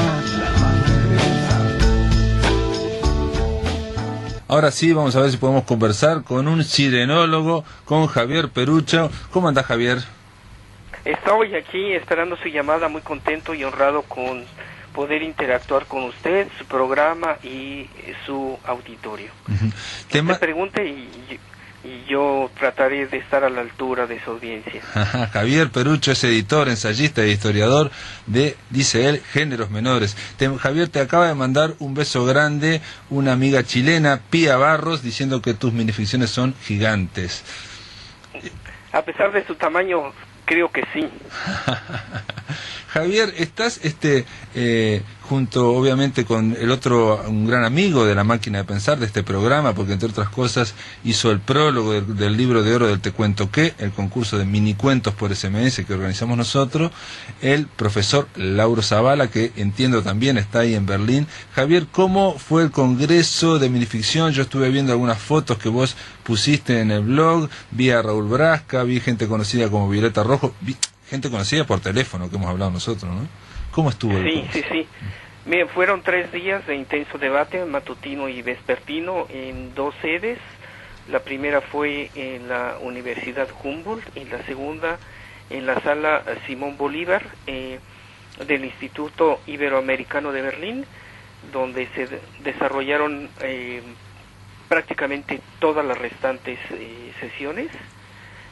Ahora sí, vamos a ver si podemos conversar con un sirenólogo, con Javier Perucho. ¿Cómo anda, Javier? Estoy aquí esperando su llamada, muy contento y honrado con poder interactuar con usted, su programa y su auditorio. Que me pregunte y yo trataré de estar a la altura de su audiencia. Javier Perucho es editor, ensayista e historiador de, dice él, géneros menores. Javier, te acaba de mandar un beso grande una amiga chilena, Pía Barros, diciendo que tus minificciones son gigantes. A pesar de su tamaño, creo que sí. Javier, estás junto obviamente con el otro, un gran amigo de La Máquina de Pensar, de este programa, porque entre otras cosas hizo el prólogo del libro de oro del Te Cuento Qué, el concurso de minicuentos por SMS que organizamos nosotros, el profesor Lauro Zavala, que entiendo también está ahí en Berlín. Javier, ¿cómo fue el congreso de minificción? Yo estuve viendo algunas fotos que vos pusiste en el blog, vi a Raúl Brasca, vi gente conocida como Violeta Rojo, vi gente conocida por teléfono que hemos hablado nosotros, ¿no? ¿Cómo estuvo? Sí. Miren, fueron 3 días de intenso debate, matutino y vespertino, en 2 sedes. La primera fue en la Universidad Humboldt y la segunda en la sala Simón Bolívar del Instituto Iberoamericano de Berlín, donde se desarrollaron prácticamente todas las restantes sesiones.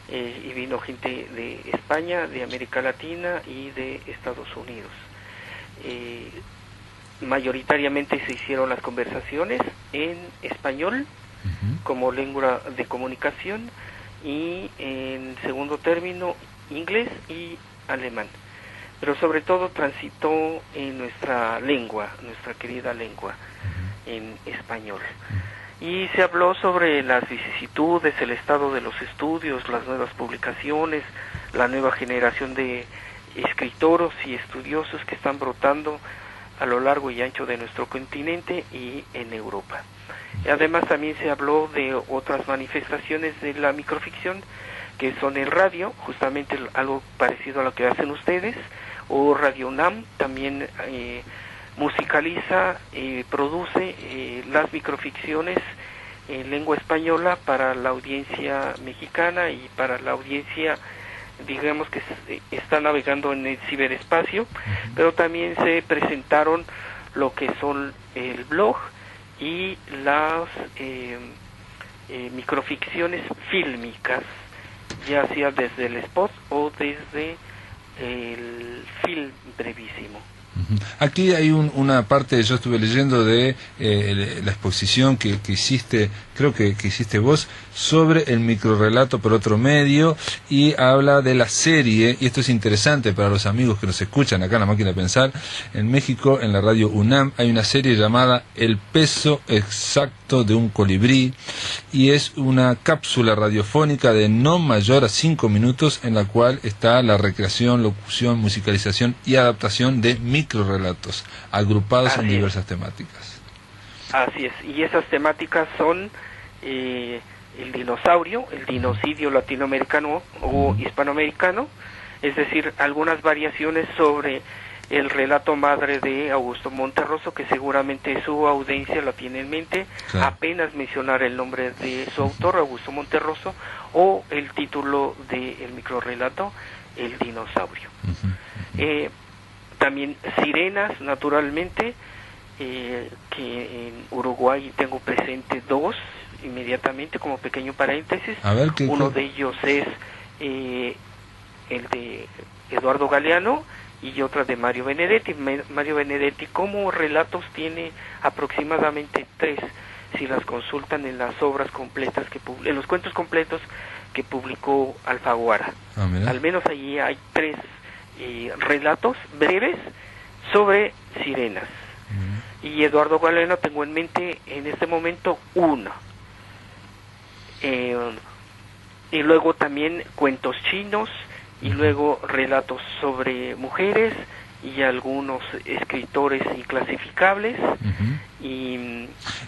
Y vino gente de España, de América Latina y de Estados Unidos. Mayoritariamente se hicieron las conversaciones en español como lengua de comunicación y en segundo término inglés y alemán, pero sobre todo transitó en nuestra lengua, nuestra querida lengua, en español. Y se habló sobre las vicisitudes, el estado de los estudios, las nuevas publicaciones, la nueva generación de escritores y estudiosos que están brotando a lo largo y ancho de nuestro continente y en Europa. Además también se habló de otras manifestaciones de la microficción, que son el radio, justamente algo parecido a lo que hacen ustedes, o Radio UNAM también musicaliza, produce las microficciones en lengua española para la audiencia mexicana y para la audiencia, digamos, que está navegando en el ciberespacio, pero también se presentaron lo que son el blog y las microficciones fílmicas, ya sea desde el spot o desde el film brevísimo. Aquí hay una parte, yo estuve leyendo de la exposición que hiciste, creo que hiciste vos, sobre el microrrelato por otro medio, y habla de la serie, y esto es interesante para los amigos que nos escuchan acá en La Máquina de Pensar. En México, en la radio UNAM, hay una serie llamada El peso exacto de un colibrí, y es una cápsula radiofónica de no mayor a 5 minutos en la cual está la recreación, locución, musicalización y adaptación de microrrelatos agrupados en diversas temáticas. Así es, y esas temáticas son el dinosaurio, el dinocidio latinoamericano o hispanoamericano, es decir, algunas variaciones sobre el relato madre de Augusto Monterroso, que seguramente su audiencia la tiene en mente, claro. Apenas mencionar el nombre de su autor, Augusto Monterroso, o el título del microrrelato, El dinosaurio. También sirenas, naturalmente, que en Uruguay tengo presente 2 inmediatamente como pequeño paréntesis. A ver, uno de ellos es el de Eduardo Galeano y otra de Mario Benedetti. Mario Benedetti como relatos tiene aproximadamente 3, si las consultan en las obras completas en los cuentos completos que publicó Alfaguara. Al menos allí hay 3 relatos breves sobre sirenas. Y Eduardo Galeano tengo en mente en este momento 1. Y luego también cuentos chinos, y luego relatos sobre mujeres y algunos escritores inclasificables.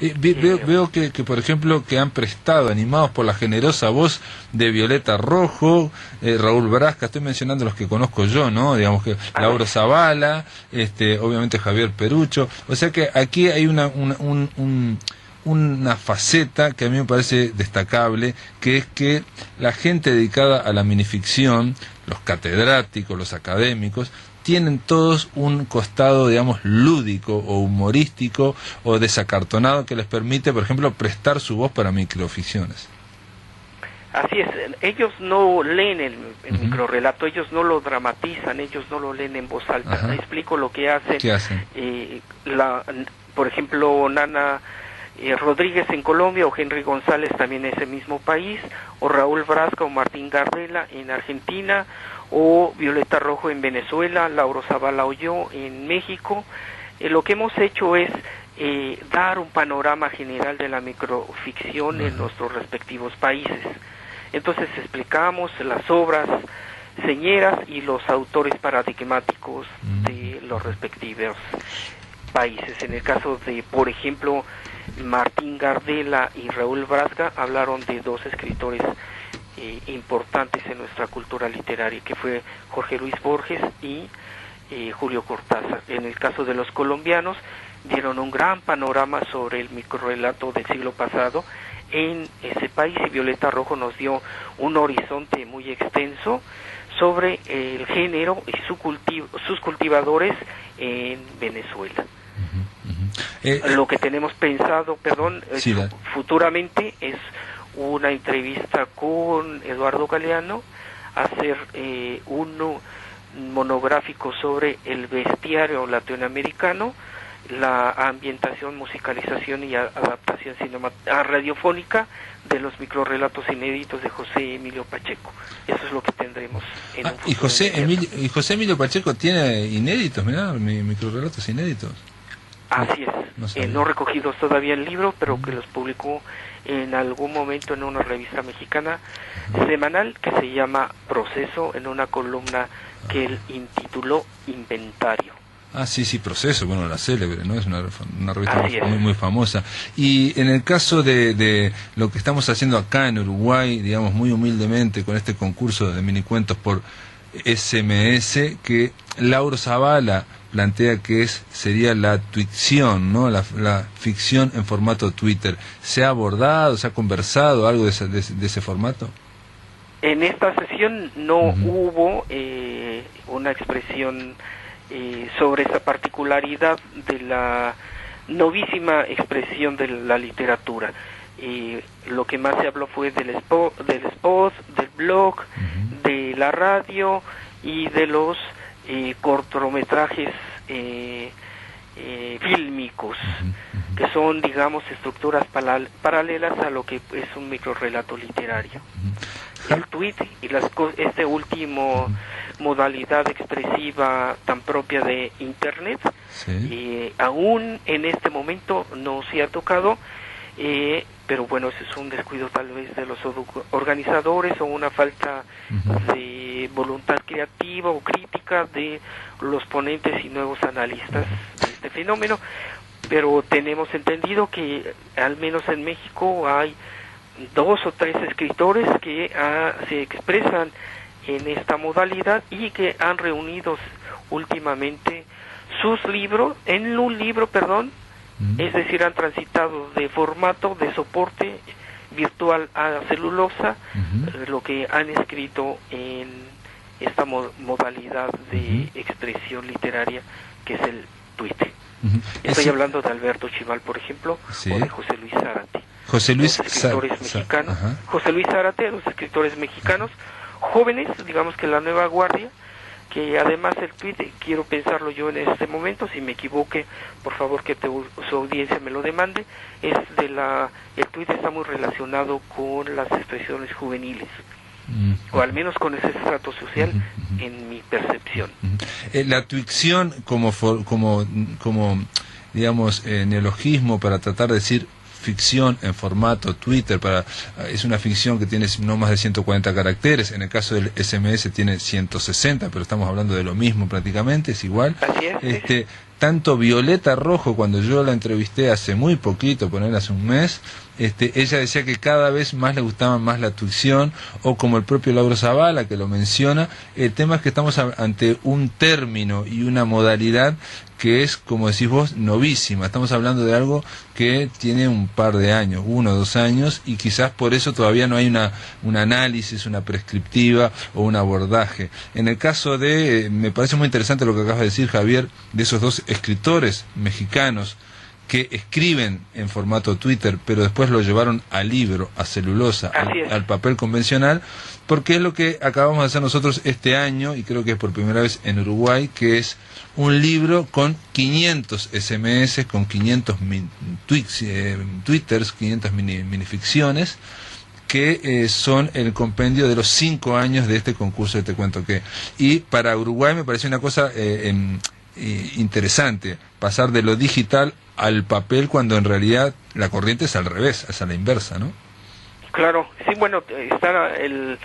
Veo que, por ejemplo, que han prestado, animados por la generosa voz de Violeta Rojo, Raúl Brasca, estoy mencionando los que conozco yo, ¿no? Digamos que Laura Zavala, obviamente Javier Perucho, o sea que aquí hay una faceta que a mí me parece destacable, que es que la gente dedicada a la minificción, los catedráticos, los académicos, tienen todos un costado, digamos, lúdico o humorístico o desacartonado que les permite, por ejemplo, prestar su voz para microficciones. Así es, ellos no leen el microrrelato, ellos no lo dramatizan, ellos no lo leen en voz alta. Me explico lo que hacen. ¿Qué hacen? Por ejemplo, Nana Rodríguez en Colombia, o Henry González también en ese mismo país, o Raúl Brasca o Martín Gardela en Argentina, o Violeta Rojo en Venezuela, Lauro Zavala o yo en México. Lo que hemos hecho es dar un panorama general de la microficción en nuestros respectivos países. Entonces explicamos las obras señeras y los autores paradigmáticos de los respectivos países. En el caso de, por ejemplo, Martín Gardela y Raúl Brasca, hablaron de 2 escritores importantes en nuestra cultura literaria, que fue Jorge Luis Borges y Julio Cortázar. En el caso de los colombianos, dieron un gran panorama sobre el microrrelato del siglo pasado en ese país, y Violeta Rojo nos dio un horizonte muy extenso sobre el género y sus cultivadores en Venezuela. Lo que tenemos pensado, futuramente es una entrevista con Eduardo Galeano, hacer un monográfico sobre el bestiario latinoamericano, la ambientación, musicalización y adaptación radiofónica de los microrrelatos inéditos de José Emilio Pacheco. Eso es lo que tendremos en un futuro. ¿Y José Emilio Pacheco tiene inéditos, microrrelatos inéditos? Así es, no recogidos todavía el libro, pero que los publicó en algún momento en una revista mexicana semanal que se llama Proceso, en una columna que él intituló Inventario. Sí, Proceso, bueno, la célebre, ¿no? Es una revista muy famosa. Y en el caso de lo que estamos haciendo acá en Uruguay, digamos, muy humildemente, con este concurso de minicuentos por SMS, que Lauro Zavala plantea que sería la tuicción, ¿no? La ficción en formato Twitter. ¿Se ha abordado, se ha conversado algo de ese formato? En esta sesión no hubo una expresión sobre esa particularidad de la novísima expresión de la literatura. Lo que más se habló fue del spot, del blog, de la radio y de los cortometrajes fílmicos, que son, digamos, estructuras paralelas a lo que es un microrrelato literario. El tweet y este último modalidad expresiva tan propia de Internet, aún en este momento no se ha tocado, pero bueno, ese es un descuido tal vez de los organizadores, o una falta de voluntad creativa o crítica de los ponentes y nuevos analistas de este fenómeno. Pero tenemos entendido que al menos en México hay 2 o 3 escritores que se expresan en esta modalidad y que han reunido últimamente sus libros en un libro, es decir, han transitado de formato de soporte virtual a celulosa, lo que han escrito en esta modalidad de expresión literaria que es el Twitter. Estoy hablando de Alberto Chimal, por ejemplo, o de José Luis Zárate. José Luis Zárate, los escritores mexicanos, jóvenes, digamos que la nueva guardia, que además el tweet, quiero pensarlo yo en este momento, si me equivoque, por favor que su audiencia me lo demande, el tweet está muy relacionado con las expresiones juveniles, o al menos con ese estrato social, en mi percepción. La tuicción como digamos, neologismo para tratar de decir ficción en formato Twitter, es una ficción que tiene no más de 140 caracteres, en el caso del SMS tiene 160, pero estamos hablando de lo mismo prácticamente, es igual. Así es. Tanto Violeta Rojo, cuando yo la entrevisté hace muy poquito, ponerle hace un mes, ella decía que cada vez más le gustaba más la tuicción, o como el propio Lauro Zavala, que lo menciona, el tema es que estamos ante un término y una modalidad que es, como decís vos, novísima. Estamos hablando de algo que tiene un par de años, 1 o 2 años, y quizás por eso todavía no hay un análisis, una prescriptiva o un abordaje. En el caso me parece muy interesante lo que acabas de decir, Javier, de esos 2 escritores mexicanos que escriben en formato Twitter, pero después lo llevaron al libro, a celulosa, al papel convencional, porque es lo que acabamos de hacer nosotros este año, y creo que es por primera vez en Uruguay, que es un libro con 500 SMS, con 500 twitters, 500 minificciones, que son el compendio de los 5 años de este concurso de Te Cuento Qué. Y para Uruguay me parece una cosa interesante, pasar de lo digital al papel, cuando en realidad la corriente es al revés, es a la inversa, ¿no? Claro, sí, bueno, está el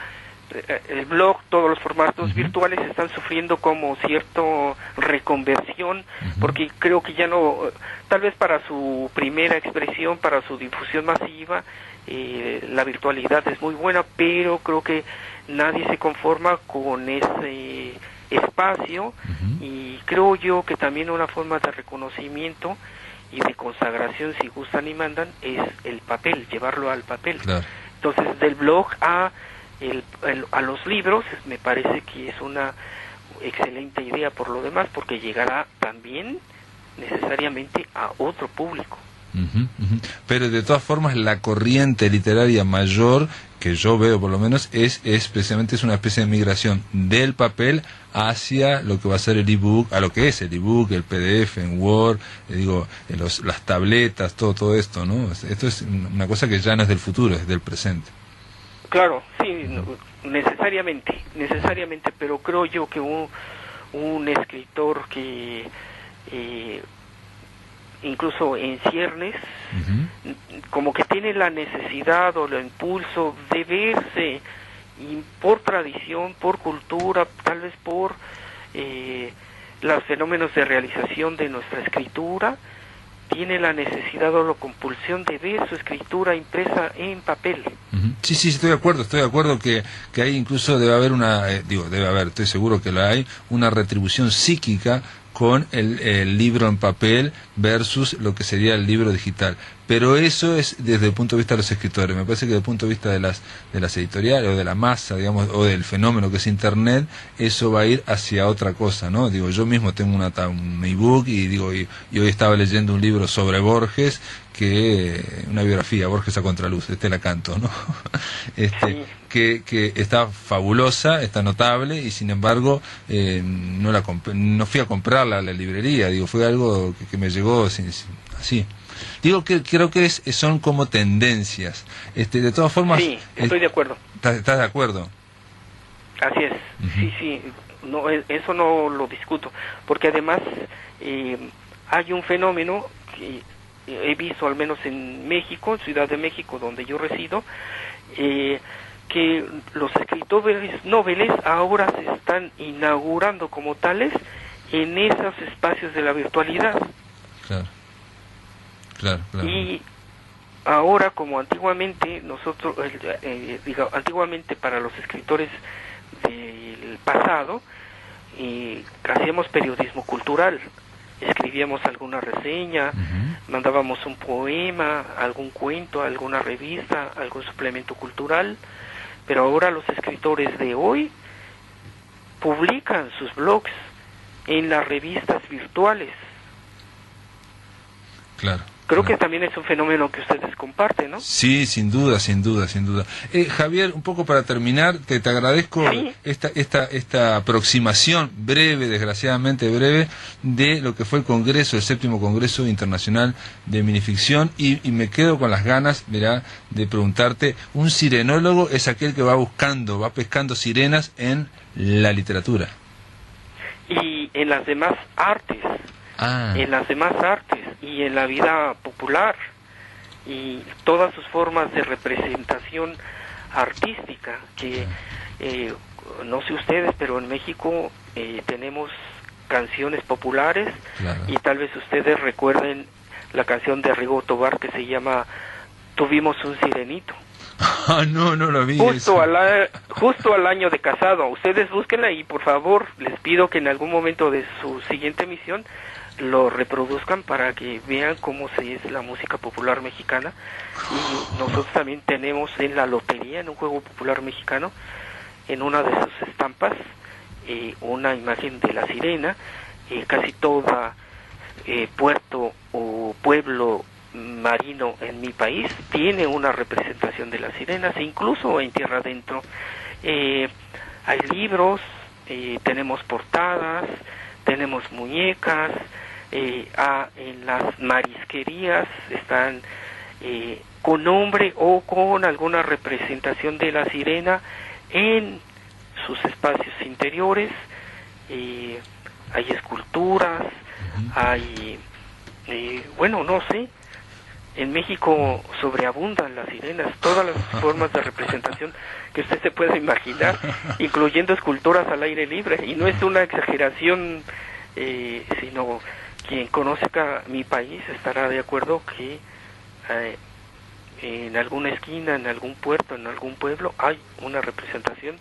blog, todos los formatos virtuales están sufriendo como cierto reconversión, porque creo que ya no, tal vez para su primera expresión, para su difusión masiva, la virtualidad es muy buena, pero creo que nadie se conforma con ese espacio, y creo yo que también una forma de reconocimiento y de consagración, si gustan y mandan, es el papel, llevarlo al papel. Claro. Entonces, del blog a los libros, me parece que es una excelente idea por lo demás, porque llegará también necesariamente a otro público. Pero de todas formas la corriente literaria mayor que yo veo, por lo menos, es precisamente una especie de migración del papel hacia lo que va a ser el ebook, a lo que es el ebook, el PDF en Word, las tabletas, todo esto, ¿no? Esto es una cosa que ya no es del futuro, es del presente. Claro, sí, necesariamente, pero creo yo que un escritor que incluso en ciernes, como que tiene la necesidad o el impulso de verse, y por tradición, por cultura, tal vez por los fenómenos de realización de nuestra escritura, tiene la necesidad o la compulsión de ver su escritura impresa en papel. Sí, estoy de acuerdo que ahí incluso debe haber, estoy seguro que la hay, una retribución psíquica con el libro en papel versus lo que sería el libro digital. Pero eso es desde el punto de vista de los escritores. Me parece que desde el punto de vista de las editoriales, o de la masa, digamos, o del fenómeno que es Internet, eso va a ir hacia otra cosa, ¿no? Digo, yo mismo tengo un ebook y hoy estaba leyendo un libro sobre Borges, una biografía, Borges a contraluz, la canto, ¿no? que está fabulosa, está notable, y sin embargo no fui a comprarla a la librería, fue algo que me llegó así. Digo que creo que son como tendencias. De todas formas... Sí, estoy de acuerdo. ¿Estás de acuerdo? Así es, sí, no, eso no lo discuto, porque además hay un fenómeno que he visto, al menos en México, en Ciudad de México, donde yo resido, que los escritores noveles ahora se están inaugurando como tales en esos espacios de la virtualidad. Claro. Y ahora, como antiguamente nosotros, antiguamente para los escritores del pasado, hacíamos periodismo cultural, escribíamos alguna reseña, mandábamos un poema, algún cuento, alguna revista, algún suplemento cultural, pero ahora los escritores de hoy publican sus blogs en las revistas virtuales. Claro. Creo que también es un fenómeno que ustedes comparten, ¿no? Sí, sin duda, sin duda, sin duda. Javier, un poco para terminar, te agradezco esta aproximación breve, desgraciadamente breve, de lo que fue el Congreso, el 7º Congreso Internacional de Minificción, y me quedo con las ganas, mirá, de preguntarte, ¿un sirenólogo es aquel que va buscando, va pescando sirenas en la literatura? Y en las demás artes. En las demás artes y en la vida popular y todas sus formas de representación artística que no sé ustedes, pero en México tenemos canciones populares, claro, y tal vez ustedes recuerden la canción de Rigo Tobar que se llama Tuvimos un sirenito. No lo vi. Justo al año de casado. Ustedes búsquenla y por favor les pido que en algún momento de su siguiente emisión lo reproduzcan para que vean cómo es la música popular mexicana. Y nosotros también tenemos en la lotería, en un juego popular mexicano, en una de sus estampas, una imagen de la sirena. Casi toda puerto o pueblo marino en mi país tiene una representación de las sirenas, e incluso en tierra adentro hay libros, tenemos portadas, tenemos muñecas, en las marisquerías están con nombre o con alguna representación de la sirena en sus espacios interiores. Hay esculturas, hay bueno, no sé, en México sobreabundan las sirenas, todas las formas de representación que usted se pueda imaginar, incluyendo esculturas al aire libre, y no es una exageración, sino quien conozca mi país estará de acuerdo que en alguna esquina, en algún puerto, en algún pueblo hay una representación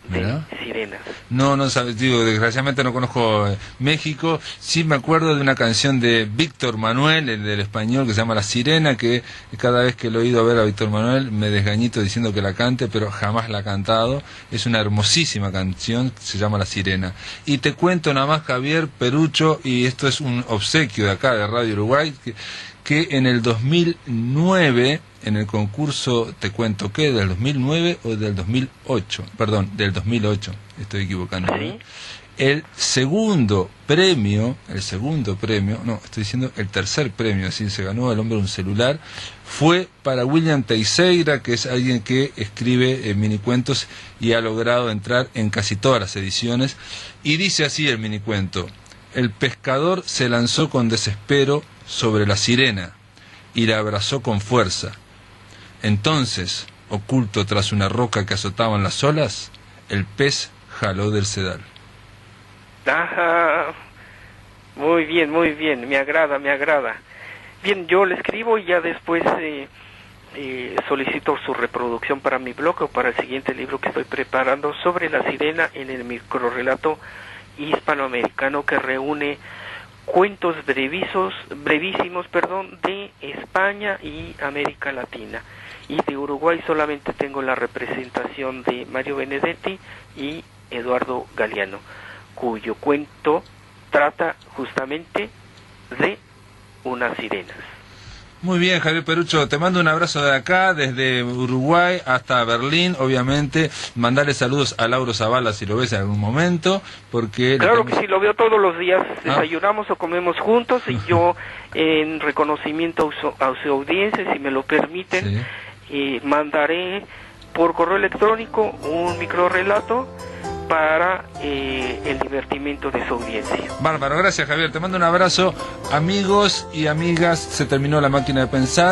de sirenas. No sabes, digo, desgraciadamente no conozco México. Sí me acuerdo de una canción de Víctor Manuel, el del español, que se llama La Sirena, que cada vez que lo he ido a ver a Víctor Manuel me desgañito diciendo que la cante, pero jamás la ha cantado. Es una hermosísima canción, se llama La Sirena. Y te cuento nada más, Javier Perucho, y esto es un obsequio de acá, de Radio Uruguay, que en el 2009, en el concurso, te cuento que del 2009 o del 2008, perdón, del 2008, estoy equivocando, ¿sí? El segundo premio, no, estoy diciendo el tercer premio, así se ganó el hombre un celular, fue para William Teixeira, que es alguien que escribe minicuentos y ha logrado entrar en casi todas las ediciones, y dice así el minicuento: el pescador se lanzó con desespero sobre la sirena y la abrazó con fuerza. Entonces, oculto tras una roca que azotaban las olas, el pez jaló del sedal. Ajá, muy bien, me agrada. Bien, yo le escribo y ya después solicito su reproducción para mi blog o para el siguiente libro que estoy preparando sobre la sirena en el microrrelato hispanoamericano, que reúne cuentos brevísimos, de España y América Latina. Y de Uruguay solamente tengo la representación de Mario Benedetti y Eduardo Galeano, cuyo cuento trata justamente de unas sirenas. Muy bien, Javier Perucho, te mando un abrazo de acá, desde Uruguay hasta Berlín, obviamente. Mandarle saludos a Lauro Zavala si lo ves en algún momento, porque... Claro que sí, lo veo todos los días, desayunamos o comemos juntos, y yo, en reconocimiento a su audiencia, si me lo permiten, mandaré por correo electrónico un microrrelato para el divertimento de su audiencia. Bárbaro, gracias, Javier, te mando un abrazo. Amigos y amigas, se terminó La Máquina de Pensar.